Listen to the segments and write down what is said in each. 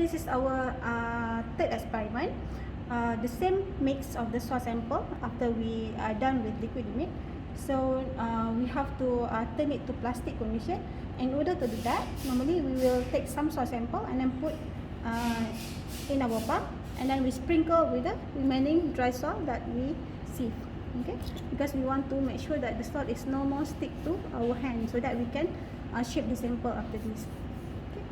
this is our third experiment. The same mix of the soil sample after we are done with liquid limit. So we have to turn it to plastic condition. In order to do that, normally we will take some soil sample and then put in our pump, and then we sprinkle with the remaining dry soil that we sieve. Okay, because we want to make sure that the soil is no more stick to our hand, so that we can shape the sample after this. Okay.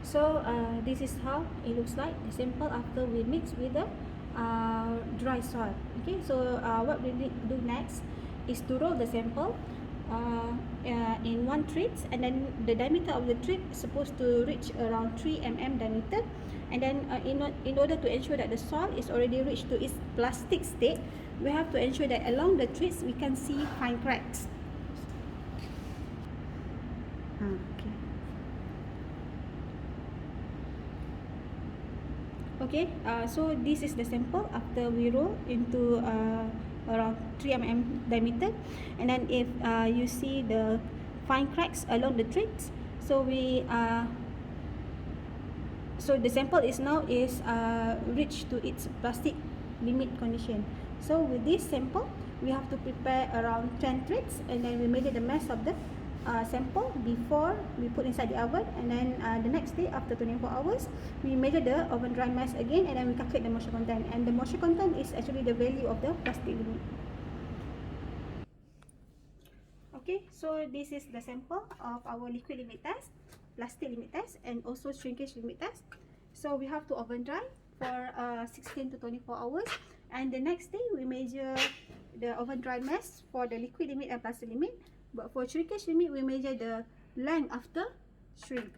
So this is how it looks like, the sample after we mix with the dry soil. Okay, so what we need to do next is to roll the sample in one thread, and then the diameter of the thread is supposed to reach around 3 mm diameter. And then in order to ensure that the soil is already reached to its plastic state, we have to ensure that along the threads we can see fine cracks. Okay, so this is the sample after we roll into around 3 mm diameter. And then if you see the fine cracks along the threads, so so the sample is now reached to its plastic limit condition. So with this sample, we have to prepare around 10 threads, and then we measure the mass of the sample before we put inside the oven. And then the next day, after 24 hours, we measure the oven dry mass again, and then we calculate the moisture content. And the moisture content is actually the value of the plastic limit. Okay, so this is the sample of our liquid limit test, plastic limit test, and also shrinkage limit test. So we have to oven dry for 16 to 24 hours, and the next day we measure the oven dry mass for the liquid limit and plastic limit. But for shrinkage limit, we measure the length after shrink.